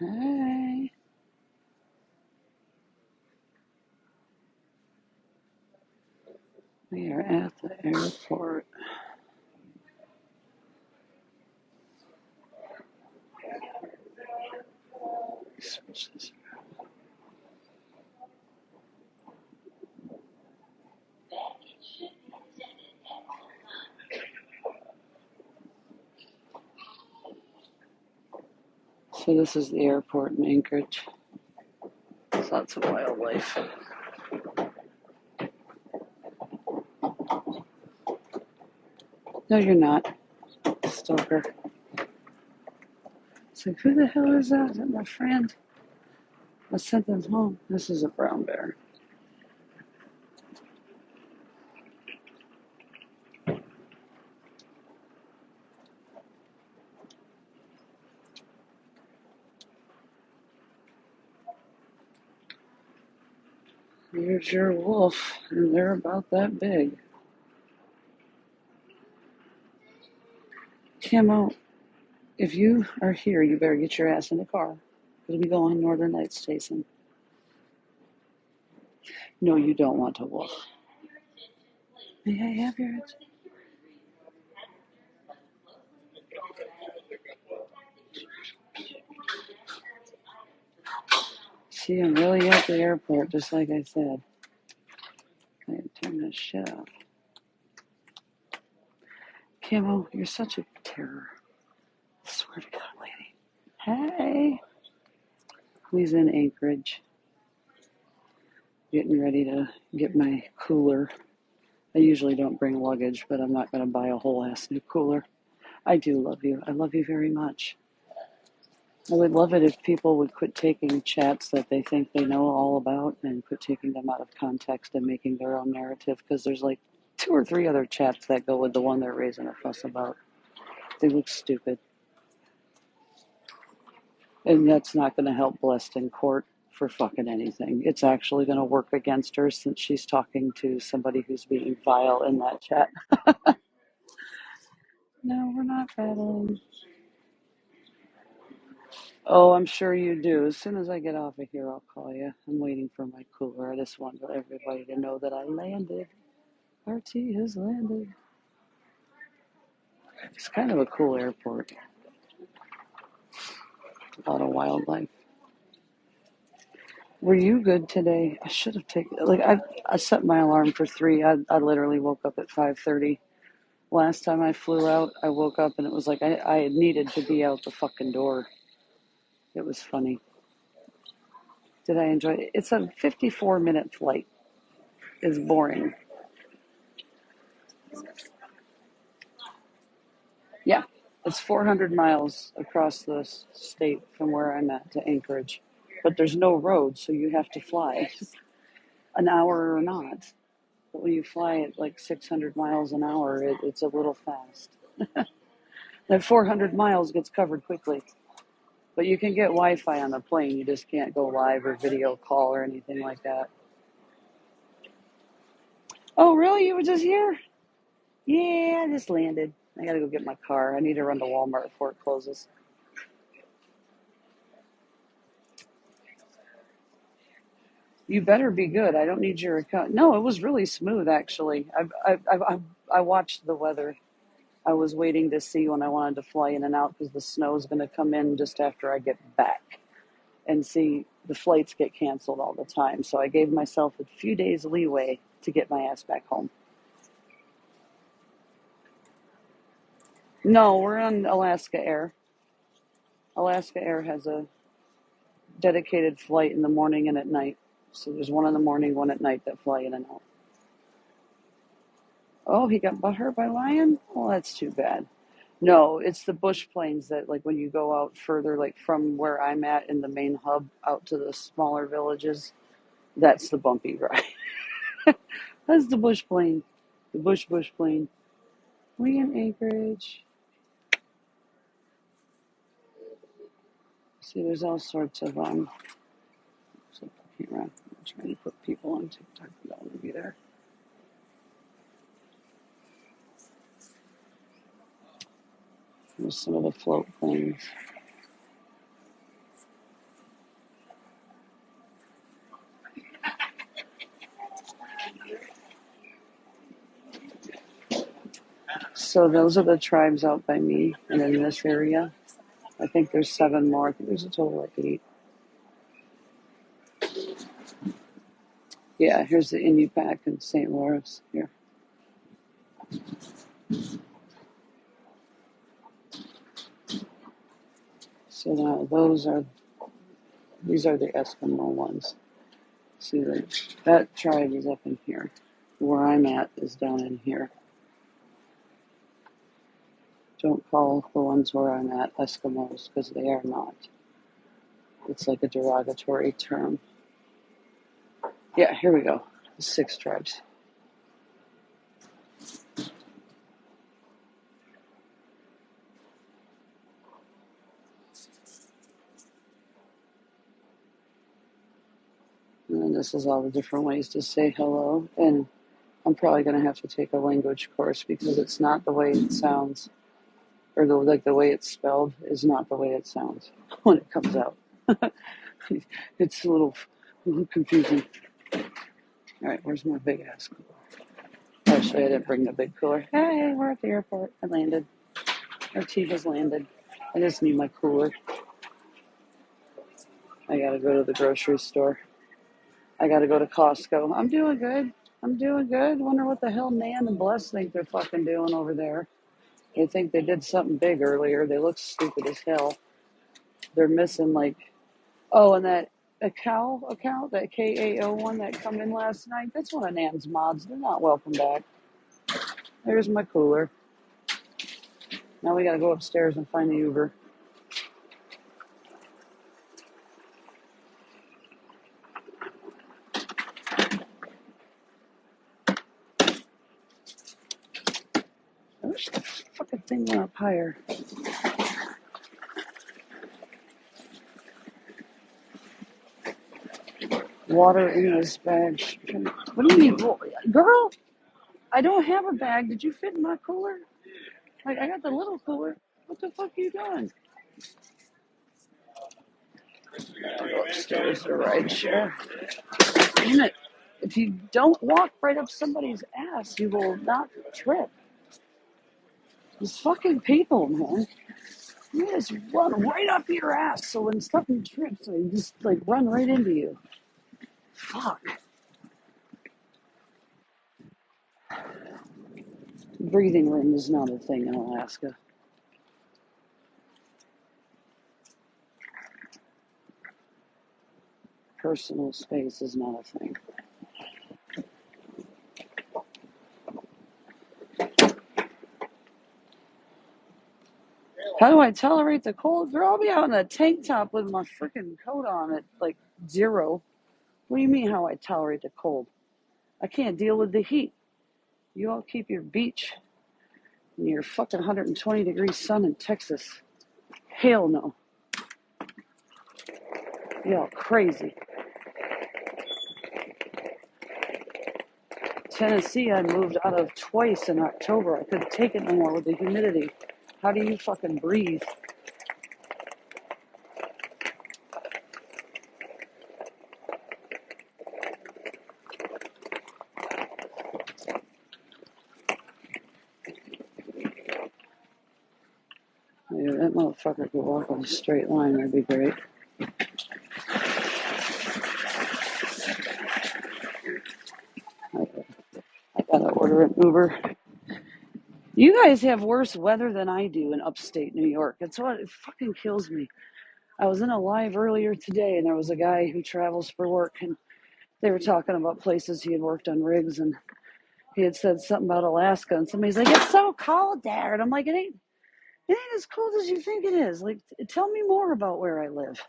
Hi. We are at the airport. Switch this. So this is the airport in Anchorage. There's lots of wildlife. No, you're not, stalker. It's like, who the hell is that? Is that my friend? I sent them home. This is a brown bear. Here's your wolf, and they're about that big. Camo, if you are here, you better get your ass in the car. Because we go on Northern Lights chasing. No, you don't want a wolf. May I have yours? See, I'm really at the airport, just like I said. I gotta turn this shit off. Camo, you're such a terror. I swear to God, lady. Hey. He's in Anchorage. Getting ready to get my cooler. I usually don't bring luggage, but I'm not going to buy a whole ass new cooler. I do love you. I love you very much. I would love it if people would quit taking chats that they think they know all about and quit taking them out of context and making their own narrative, because there's like 2 or 3 other chats that go with the one they're raising a fuss about. They look stupid. And that's not going to help Blessed in court for fucking anything. It's actually going to work against her since she's talking to somebody who's being vile in that chat. No, we're not battling. Oh, I'm sure you do. As soon as I get off of here, I'll call you. I'm waiting for my cooler. I just want everybody to know that I landed. RT has landed. It's kind of a cool airport. A lot of wildlife. Were you good today? I should have taken I set my alarm for 3. I literally woke up at 5:30. Last time I flew out, I woke up and it was like I needed to be out the fucking door. It was funny. Did I enjoy it? It's a 54-minute flight. It's boring. Yeah, it's 400 miles across the state from where I'm at to Anchorage. But there's no road, so you have to fly an hour or not. But when you fly at like 600 miles an hour, it's a little fast. That 400 miles gets covered quickly. But you can get Wi-Fi on the plane. You just can't go live or video call or anything like that. Oh, really? You were just here? Yeah, I just landed. I gotta go get my car. I need to run to Walmart before it closes. You better be good. I don't need your account. No, it was really smooth, actually. I watched the weather. I was waiting to see when I wanted to fly in and out because the snow's going to come in just after I get back. And see, the flights get canceled all the time. So I gave myself a few days leeway to get my ass back home. No, we're on Alaska Air. Alaska Air has a dedicated flight in the morning and at night. So there's one in the morning, one at night that fly in and out. Oh, he got butthurt by lion? Well, that's too bad. No, it's the bush planes that, like, when you go out further, like from where I'm at in the main hub out to the smaller villages, that's the bumpy ride. That's the bush plane. The bush plane. We in Anchorage. See, there's all sorts of, so here, I'm trying to put people on TikTok that don't want to be there. There's some of the float planes. So those are the tribes out by me and in this area. I think there's 7 more. I think there's a total of 8. Yeah, here's the Inupiaq in St. Louis here. So now these are the Eskimo ones. See, that tribe is up in here. Where I'm at is down in here. Don't call the ones where I'm at Eskimos, because they are not. It's like a derogatory term. Yeah, here we go. 6 tribes. And then this is all the different ways to say hello. And I'm probably going to have to take a language course because it's not the way it sounds. Or the way it's spelled is not the way it sounds when it comes out. It's a little confusing. All right, where's my big ass cooler? Actually, I didn't bring the big cooler. Hey, we're at the airport. I landed. Our team has landed. I just need my cooler. I gotta go to the grocery store. I gotta go to Costco. I'm doing good. Wonder what the hell Nan and Bless think they're fucking doing over there. They think they did something big earlier. They look stupid as hell. They're missing and that account, that KAO one that come in last night, that's one of Nan's mods. They're not welcome back. There's my cooler. Now we gotta go upstairs and find the Uber. I wish the fucking thing went up higher. Water in this bag. What do you mean? Girl, I don't have a bag. Did you fit in my cooler? Like, I got the little cooler. What the fuck are you doing? I'll go upstairs to ride share. Damn it. If you don't walk right up somebody's ass, you will not trip. These fucking people, man. You just run right up your ass so when something trips, they just run right into you. Fuck. Breathing room is not a thing in Alaska. Personal space is not a thing. How do I tolerate the cold? Girl, I'll be out in a tank top with my freaking coat on at 0. What do you mean how I tolerate the cold? I can't deal with the heat. You all keep your beach and your fucking 120-degree sun in Texas. Hell no. Y'all crazy. Tennessee, I moved out of twice in October. I couldn't take it no more with the humidity. How do you fucking breathe? Yeah, that motherfucker could walk on a straight line. That'd be great. I gotta order an Uber. You guys have worse weather than I do in upstate New York. It's what it fucking kills me. I was in a live earlier today, and there was a guy who travels for work, and they were talking about places he had worked on rigs, and he had said something about Alaska, and somebody's like, "It's so cold there," and I'm like, It ain't as cold as you think it is. Tell me more about where I live.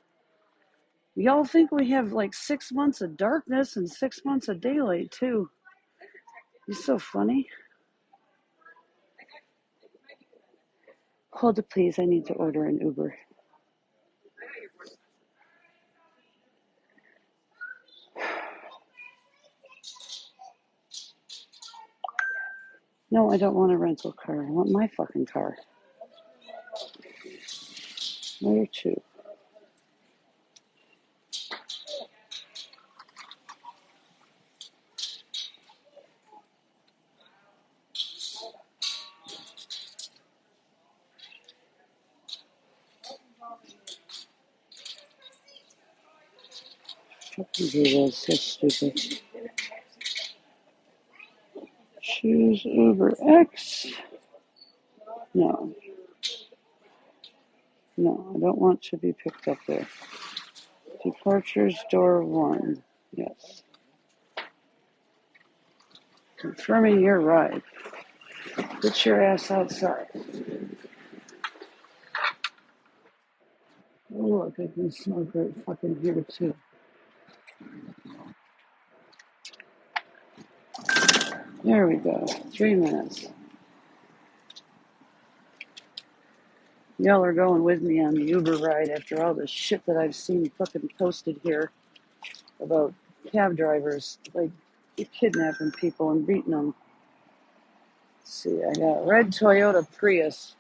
Y'all think we have 6 months of darkness and 6 months of daylight too. You're so funny. Hold it, please. I need to order an Uber. No, I don't want a rental car. I want my fucking car. Where to? Fucking Google is so stupid. Choose Uber X. No. No, I don't want to be picked up there. Departures door 1. Yes. Confirming your ride. Get your ass outside. Oh, look, I can smoke right fucking here, too. There we go. 3 minutes. Y'all are going with me on the Uber ride after all the shit that I've seen fucking posted here about cab drivers, like, kidnapping people and beating them. Let's see, I got red Toyota Prius.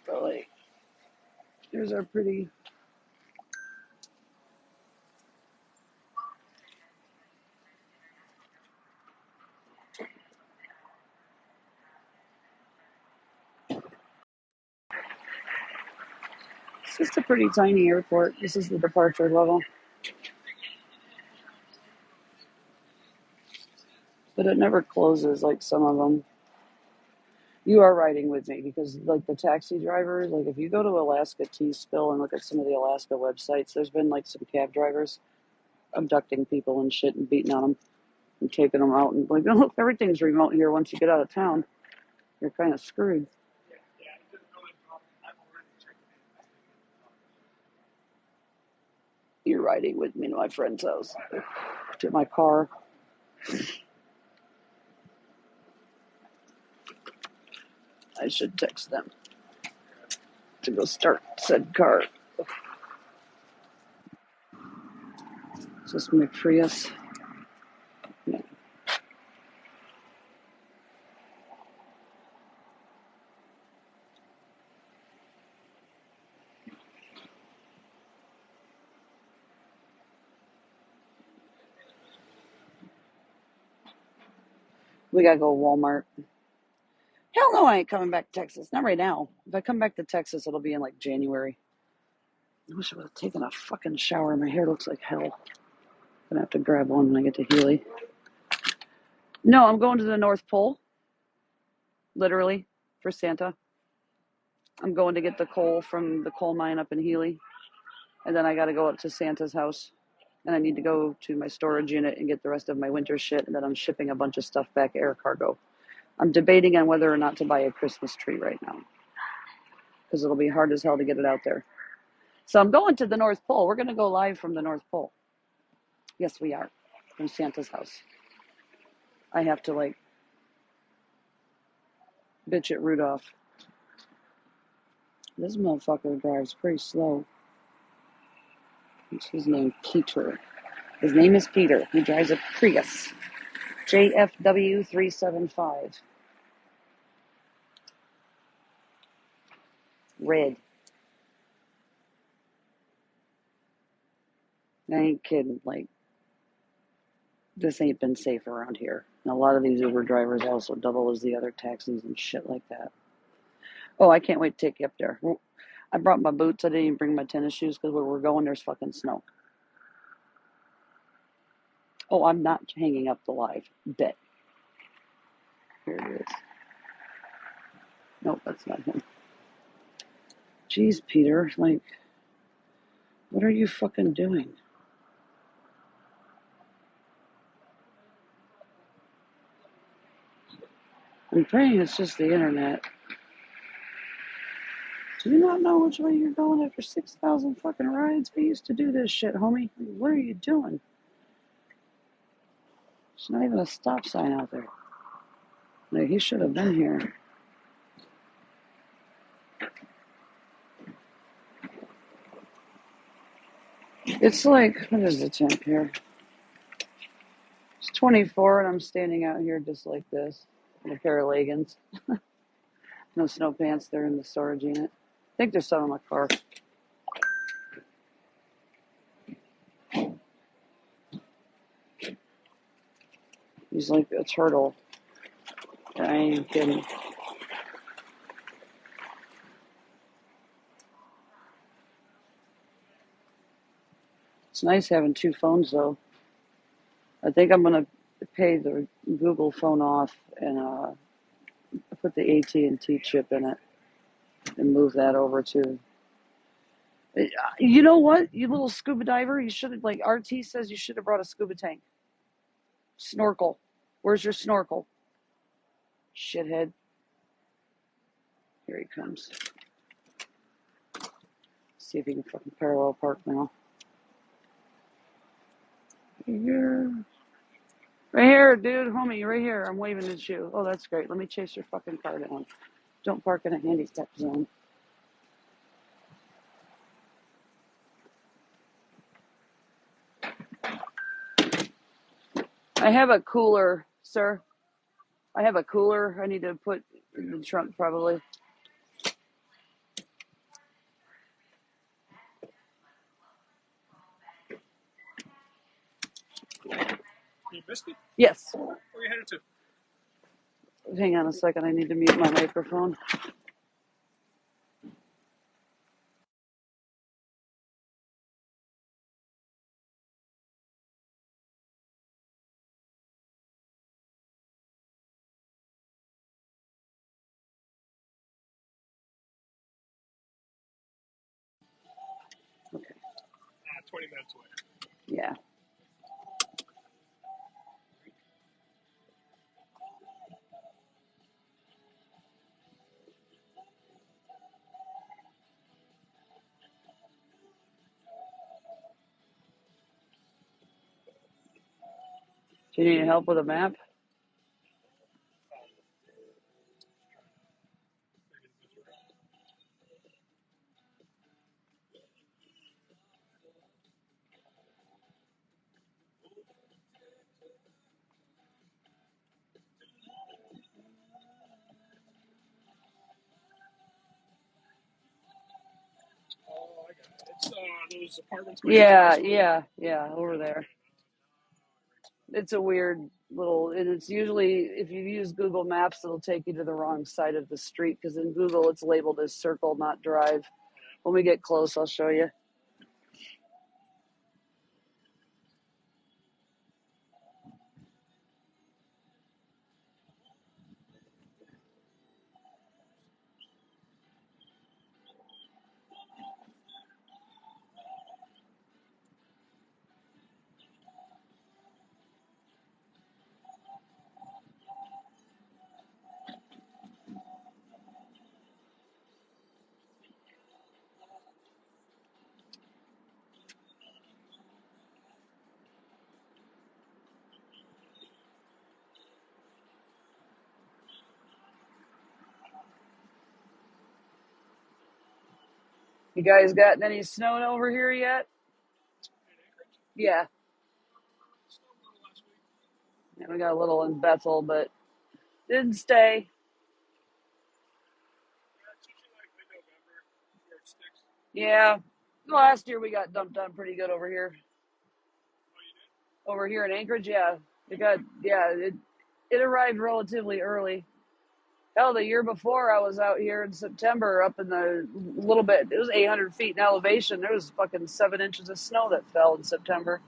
So, like, here's our pretty... It's just a pretty tiny airport. This is the departure level. But it never closes like some of them. You are riding with me because, like, the taxi drivers, like, if you go to Alaska T-Spill and look at some of the Alaska websites, there's been, like, some cab drivers abducting people and shit and beating on them and taking them out. And, like, look, everything's remote here once you get out of town. You're kind of screwed. You're riding with me to my friend's house, to my car. I should text them to go start said car. Is this my Prius? Yeah. We gotta go to Walmart. Hell no, I ain't coming back to Texas. Not right now. If I come back to Texas, it'll be in, like, January. I wish I would have taken a fucking shower. My hair looks like hell. I'm gonna have to grab one when I get to Healy. No, I'm going to the North Pole. Literally, for Santa. I'm going to get the coal from the coal mine up in Healy. And then I gotta go up to Santa's house. And I need to go to my storage unit and get the rest of my winter shit. And then I'm shipping a bunch of stuff back air cargo. I'm debating on whether or not to buy a Christmas tree right now. Because it'll be hard as hell to get it out there. So I'm going to the North Pole. We're going to go live from the North Pole. Yes, we are. From Santa's house. I have to, like, bitch at Rudolph. This motherfucker drives pretty slow. What's his name? Peter. His name is Peter. He drives a Prius. JFW 375. Red. I ain't kidding. Like, this ain't been safe around here. And a lot of these Uber drivers also double as the other taxis and shit like that. Oh, I can't wait to take you up there. I brought my boots. I didn't even bring my tennis shoes because where we're going, there's fucking snow. Oh, I'm not hanging up the live. Bet. Here it is. Nope, that's not him. Jeez, Peter. Like, what are you fucking doing? I'm praying it's just the internet. Do you not know which way you're going after 6,000 fucking rides? We used to do this shit, homie. What are you doing? There's not even a stop sign out there. Like, he should have been here. It's like, what is the temp here? It's 24 and I'm standing out here just like this. In a pair of leggings. No snow pants. They're in the storage unit. I think they're still in my car. He's like a turtle. I ain't kidding. It's nice having two phones though. I think I'm gonna pay the Google phone off and put the AT&T chip in it and move that over to. You know what? You little scuba diver. You should have, like RT says, you should have brought a scuba tank. Snorkel. Where's your snorkel? Shithead. Here he comes. See if he can fucking parallel park now. Here. Right here, dude. Homie, right here. I'm waving at you. Oh, that's great. Let me chase your fucking car down. Don't park in a handicap zone. I have a cooler, sir. I have a cooler I need to put in the trunk probably. You missed it? Yes. Where are you headed to? Hang on a second. I need to mute my microphone. Okay. 20 minutes away. Yeah. Do you need help with a map? Oh, I got it. It's those apartments. Yeah, over there. It's a weird little, and it's usually, if you use Google Maps, it'll take you to the wrong side of the street because in Google it's labeled as circle, not drive. When we get close, I'll show you. You guys gotten any snow over here yet? Yeah. Yeah, we got a little in Bethel, but didn't stay. Yeah. Last year we got dumped on pretty good over here. Over here in Anchorage, yeah. It arrived relatively early. Hell, the year before I was out here in September up in the little bit, it was 800 feet in elevation. There was fucking 7 inches of snow that fell in September.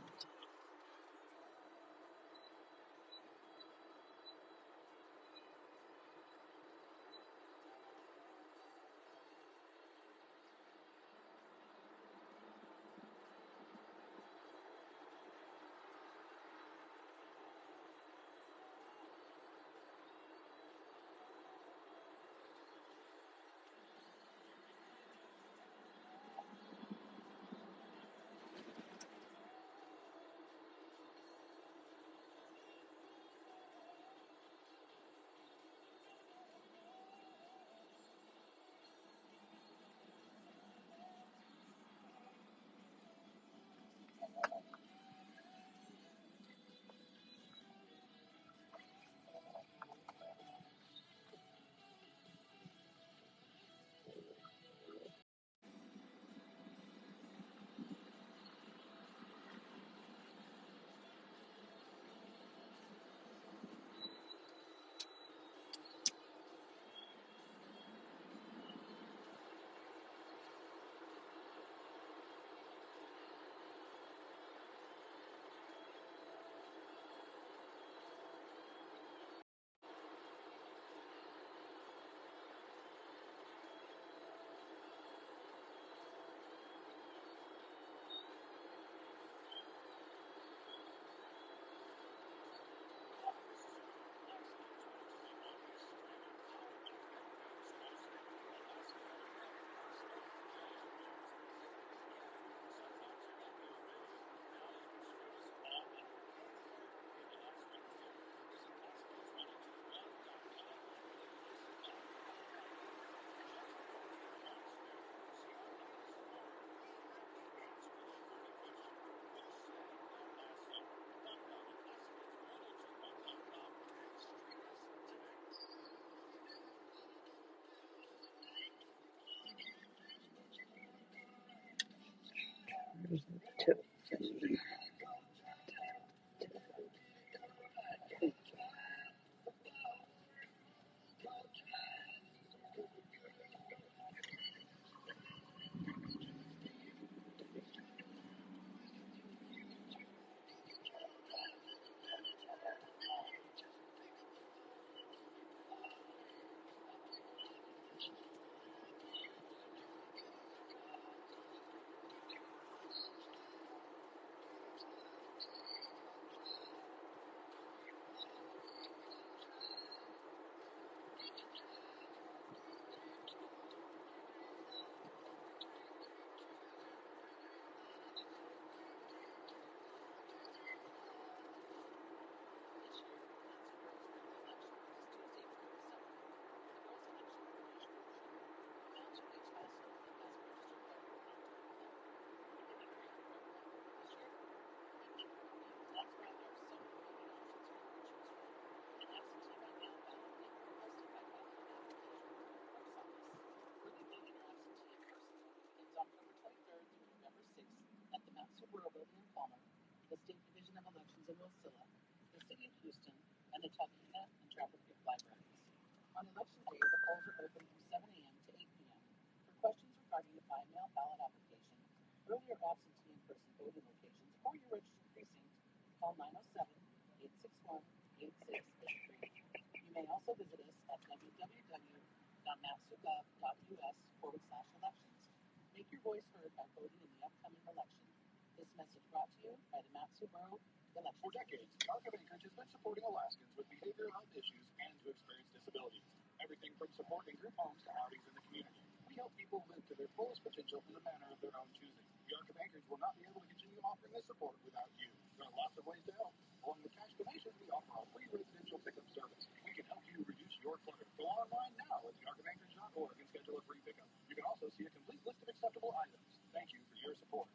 For decades, the Arc of Anchorage has been supporting Alaskans with behavioral health issues and who experience disabilities. Everything from support in group homes to outings in the community. We help people live to their fullest potential in the manner of their own choosing. The Arc of Anchorage will not be able to continue offering this support without you. There are lots of ways to help. Along with cash donations, we offer our free residential pickup service. We can help you reduce your clutter. Go online now at thearcofanchorage.org and schedule a free pickup. You can also see a complete list of acceptable items. Thank you for your support.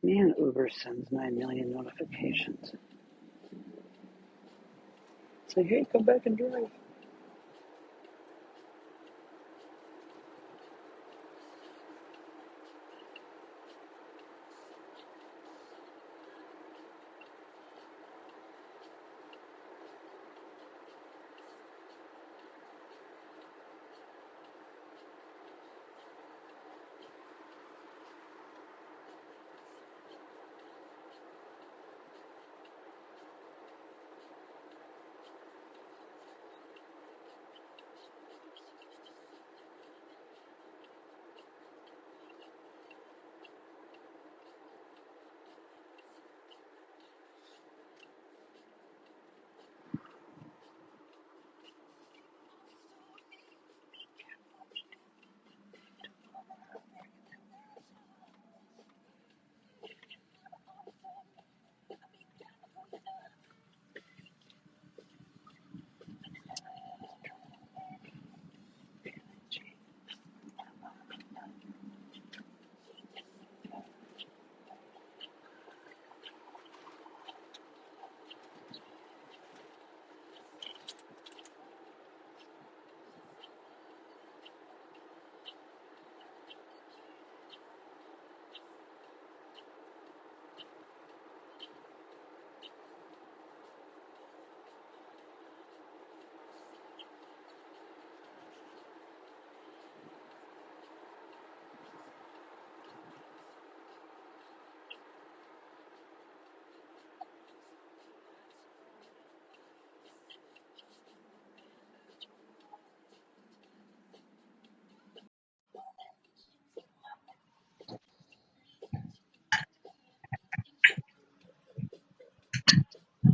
Man, Uber sends 9 million notifications. Say, hey, come back and drive.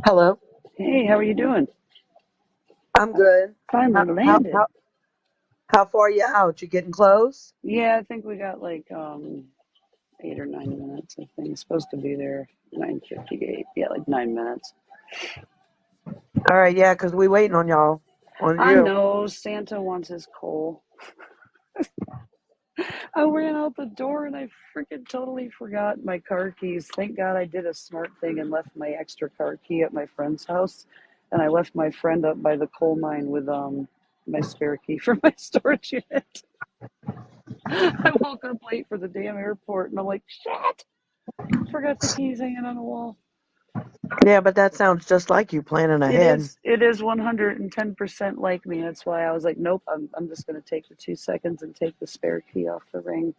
Hello. Hey, how are you doing? I'm good. How Finally how landed. how how far are you out? You getting close? Yeah, I think we got like 8 or 9 minutes. I think it's supposed to be there 9:58. Yeah, like 9 minutes. All right, yeah, 'cause we waiting on y'all, on I you. know Santa wants his coal. I ran out the door and I freaking totally forgot my car keys. Thank God I did a smart thing and left my extra car key at my friend's house, and I left my friend up by the coal mine with my spare key for my storage unit. I woke up late for the damn airport and I'm like, shit, forgot the keys hanging on the wall. Yeah, but that sounds just like you planning It ahead. is it is 110% like me. That's why I was like, nope, I'm just gonna take the 2 seconds and take the spare key off the ring.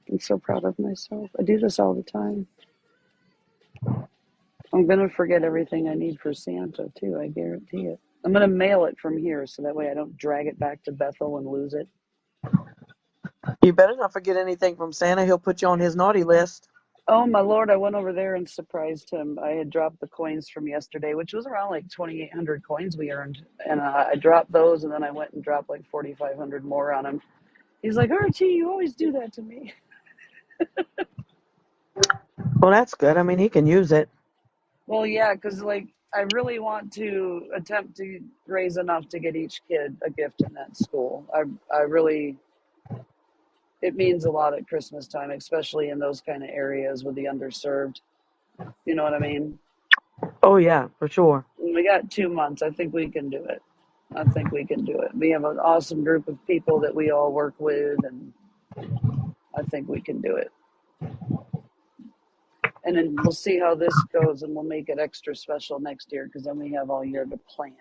I'm so proud of myself. I do this all the time. I'm gonna forget everything I need for Santa too, I guarantee it. I'm gonna mail it from here so that way I don't drag it back to Bethel and lose it. You better not forget anything from Santa. He'll put you on his naughty list. Oh my lord! I went over there and surprised him. I had dropped the coins from yesterday, which was around like 2,800 coins we earned, and I dropped those, and then I went and dropped like 4,500 more on him. He's like, Archie, you always do that to me. Well, that's good. I mean, he can use it. Well, yeah, because like I really want to attempt to raise enough to get each kid a gift in that school. I really, it means a lot at Christmas time, especially in those kind of areas with the underserved. You know what I mean? Oh yeah, for sure. We got 2 months. I think we can do it. I think we can do it. We have an awesome group of people that we all work with, and I think we can do it. And then we'll see how this goes, and we'll make it extra special next year because then we have all year to plan.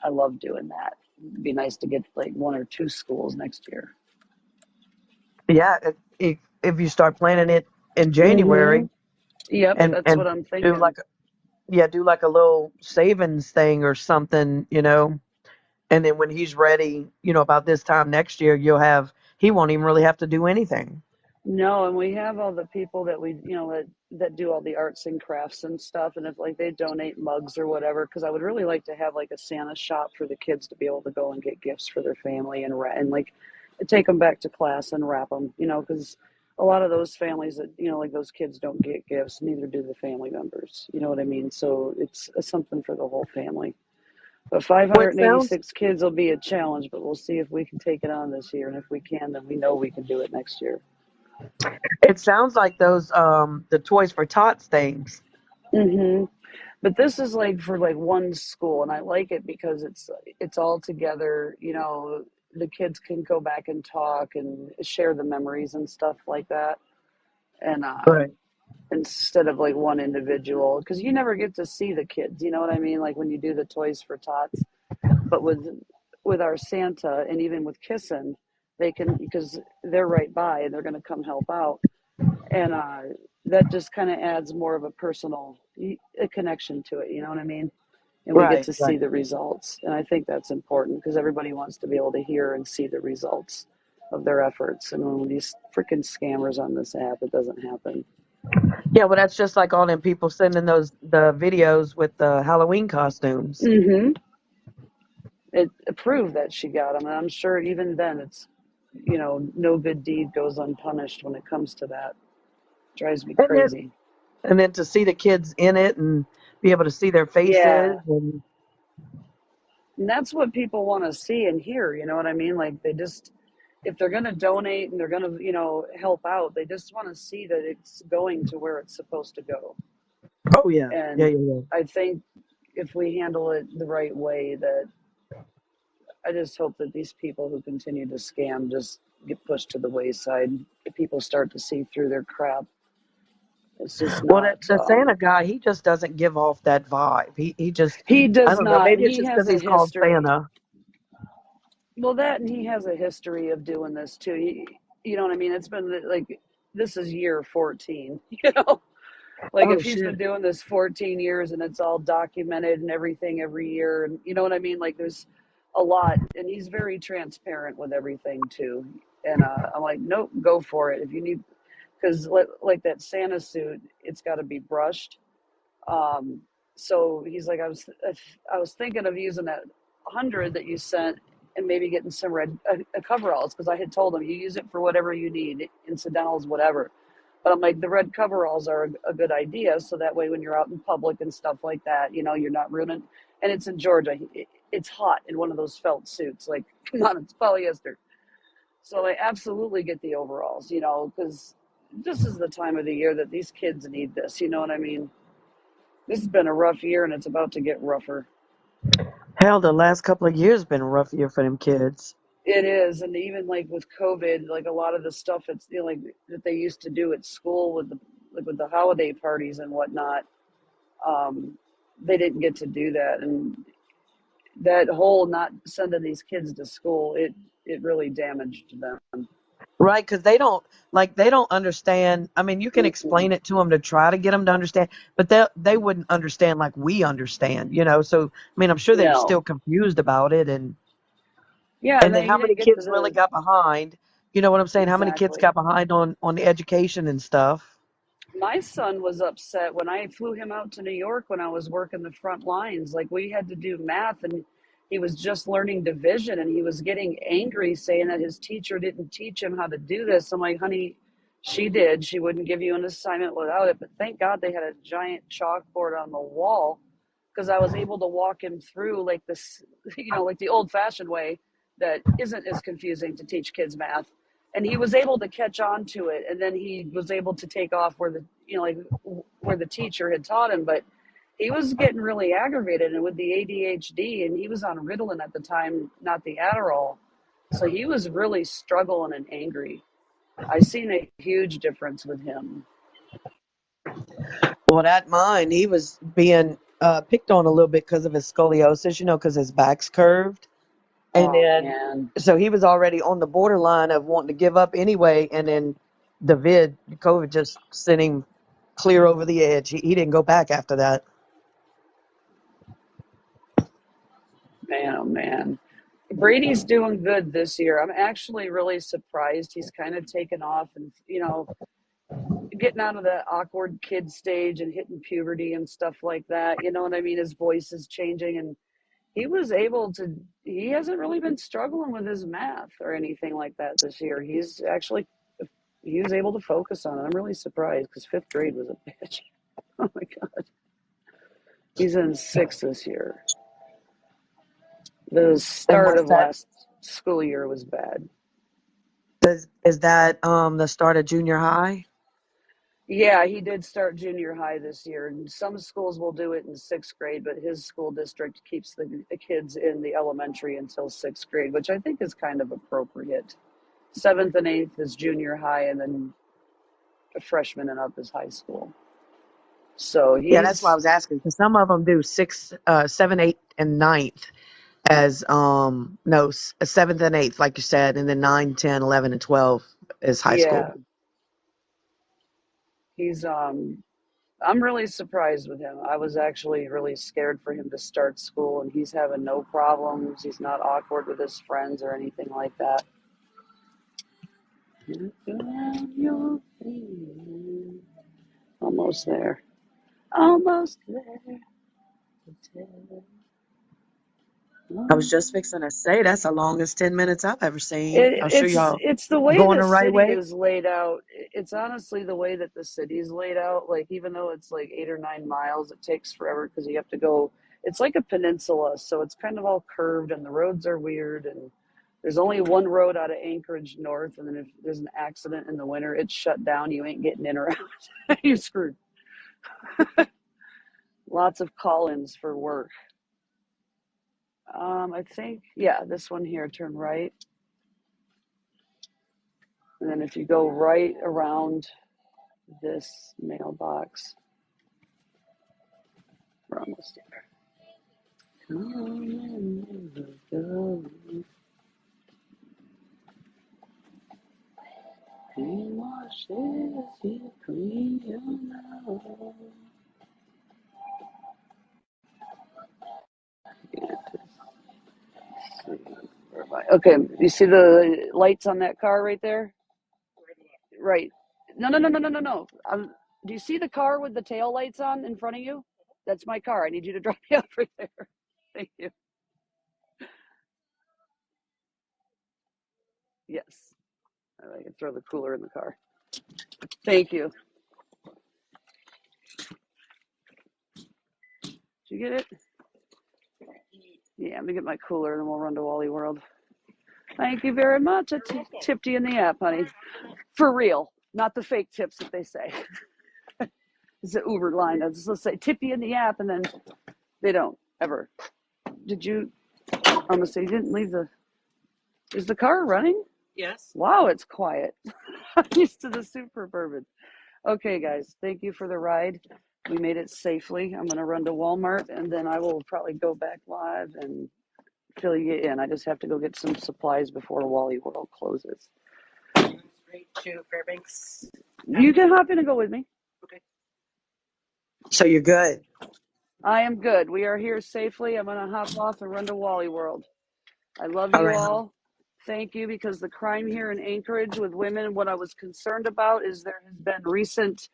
I love doing that. It'd be nice to get like one or two schools next year. Yeah, if you start planning it in Mm-hmm. January Yep, and that's what I'm do thinking. like do like a little savings thing or something, and then when he's ready, about this time next year, he won't even really have to do anything. No, and we have all the people that that do all the arts and crafts and stuff, and if like they donate mugs or whatever, because I would really like to have like a Santa shop for the kids to be able to go and get gifts for their family and like take them back to class and wrap them, because a lot of those families that like those kids don't get gifts, neither do the family members. You know what I mean? So it's something for the whole family. But Well, it sounds 586 kids will be a challenge, but we'll see if we can take it on this year, and if we can, then we know we can do it next year. it sounds like those the Toys for Tots things. Hmm. But this is like for like one school, and I like it because it's all together. The kids can go back and talk and share the memories and stuff like that, and Right. instead of like one individual, because you never get to see the kids. You know what I mean? Like when you do the Toys for Tots, but with our Santa and even with Kissin', they can because they're right by and they're going to come help out, and that just kind of adds more of a personal a connection to it. You know what I mean? And we get Right, to see right. the results, and I think that's important because everybody wants to be able to hear and see the results of their efforts. And when these freaking scammers on this app, it doesn't happen. Yeah, well, that's just like all them people sending the videos with the Halloween costumes. Mm-hmm. It proved that she got them, and I'm sure even then it's no good deed goes unpunished when it comes to that. Drives me And then crazy. and then to see the kids in it and be able to see their faces Yeah, and and that's what people want to see and hear. You know what I mean? Like they just, if they're going to donate and they're going to help out, they just want to see that it's going to where it's supposed to go. oh yeah, yeah, And yeah, yeah. I think if we handle it the right way, that I just hope that these people who continue to scam just get pushed to the wayside. If people start to see through their crap, it's just Well, not. the Santa guy, he just doesn't give off that vibe. He just, He I does don't know. not, and Maybe it's he just has because a he's called history. Santa. Well, that and he has a history of doing this too. You know what I mean? It's been like this is year 14. Like Oh if he's shit. been doing this 14 years and it's all documented and everything every year, and you know what I mean? Like there's a lot, and he's very transparent with everything too. And I'm like, nope, go for it if you need, because like that Santa suit, it's got to be brushed. Um, so he's like, I was thinking of using that 100 that you sent and maybe getting some red coveralls because I had told him you use it for whatever you need, incidentals, whatever. But I'm like, the red coveralls are a good idea, so that way when you're out in public and stuff like that, you're not ruining. And it's in Georgia. It's hot in one of those felt suits. Like, come on, it's polyester. So I absolutely get the overalls, because this is the time of the year that these kids need this. You know what I mean? This has been a rough year, and it's about to get rougher. Hell, the last couple of years been a rough year for them kids. It is, and even like with COVID, like a lot of the stuff it's like that they used to do at school with the holiday parties and whatnot, um, they didn't get to do that, and that whole not sending these kids to school, it really damaged them. Right, because they don't understand. I mean, you can Mm-mm. explain it to them to try to get them to understand, but they wouldn't understand like we understand. So, I mean, I'm sure they're No, still confused about it, and yeah, and and then then you how many didn't get to kids really the got behind? You know what I'm saying? How many kids exactly. got behind on the education and stuff? My son was upset when I flew him out to New York when I was working the front lines. Like we had to do math and he was just learning division and he was getting angry saying that his teacher didn't teach him how to do this. I'm like, honey, she did. She wouldn't give you an assignment without it. But thank God they had a giant chalkboard on the wall because I was able to walk him through like this, like the old fashioned way that isn't as confusing to teach kids math. And he was able to catch on to it. And then he was able to take off where like where the teacher had taught him. But he was getting really aggravated and with the ADHD, and he was on Ritalin at the time, not the Adderall. So he was really struggling and angry. I seen a huge difference with him. Well, that mine, he was being picked on a little bit because of his scoliosis, because his back's curved. And Oh then, man, so he was already on the borderline of wanting to give up anyway. And then COVID just sent him clear over the edge. He didn't go back after that. man, oh man. Brady's doing good this year. I'm actually really surprised. He's kind of taken off and, getting out of the awkward kid stage and hitting puberty and stuff like that. You know what I mean? His voice is changing and he hasn't really been struggling with his math or anything like that this year. He was able to focus on it. I'm really surprised because fifth grade was a bitch. Oh my God. He's in sixth this year. The And start what's of that? last school year was bad. Is that the start of junior high? Yeah, he did start junior high this year. And some schools will do it in sixth grade, but his school district keeps the kids in the elementary until sixth grade, which I think is kind of appropriate. Seventh and eighth is junior high, and then a freshman and up is high school. So Yeah, that's why I he's, was asking because some of them do six, seven, eight, and ninth as no seventh and eighth, like you said, and then 9, 10, 11, and 12 is high school. yeah, he's, I'm really surprised with him. I was actually really scared for him to start school, and he's having no problems. He's not awkward with his friends or anything like that. Almost there. Almost there. I was just fixing to say that's the longest 10 minutes I've ever seen. It, I'm sure it's y'all it's the way going the the right city way. is laid out. It's honestly the way that the city is laid out. Like even though it's like 8 or 9 miles, it takes forever because you have to go. It's like a peninsula, so it's kind of all curved, and the roads are weird. And there's only one road out of Anchorage north, and then if there's an accident in the winter, it's shut down. You ain't getting in or out. You're screwed. Lots of call-ins for work. I think yeah, this one here. Turn right, and then if you go right around this mailbox. We're almost there. Okay, you see the lights on that car right there? Right. No, no, no, no, no, no, no. Do you see the car with the tail lights on in front of you? That's my car. I need you to drive me over there. Thank you. Yes. I can throw the cooler in the car. Thank you. Did you get it? Yeah, let me get my cooler and then we'll run to Wally World. Thank you very much. I tipped you in the app, honey. For real, not the fake tips that they say. It's an Uber line. Let's say tip you in the app, and then they don't ever. Did you? I'm gonna say you didn't leave the. Is the car running? Yes. Wow, it's quiet. I'm used to the super bourbon. Okay, guys, thank you for the ride. We made it safely. I'm gonna run to Walmart, and then I will probably go back live and fill you in. I just have to go get some supplies before Wally World closes. Straight to Fairbanks. You can hop in and go with me. Okay. So you're good. I am good. We are here safely. I'm going to hop off and run to Wally World. I love All you right, honey. all. Thank you, because the crime here in Anchorage with women, what I was concerned about is there has been recent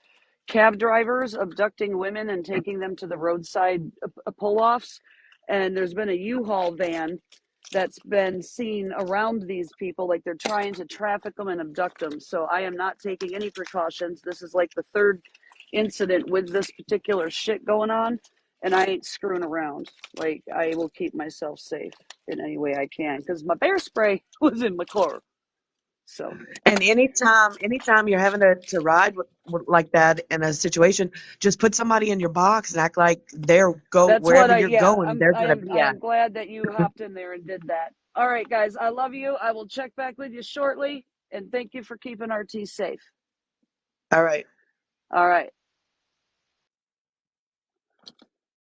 cab drivers abducting women and taking them to the roadside pull-offs. And there's been a U-Haul van that's been seen around these people, like they're trying to traffic them and abduct them. So I am not taking any precautions. This is like the third incident with this particular shit going on, and I ain't screwing around. Like, I will keep myself safe in any way I can, because my bear spray was in my car. So And anytime you're having to ride with like that in a situation, just put somebody in your box and act like they're go that's what wherever I, you're yeah, going, they're gonna be I at. am glad that you hopped in there and did that. All right, guys, I love you. I will check back with you shortly, and thank you for keeping RT safe. All right. All right.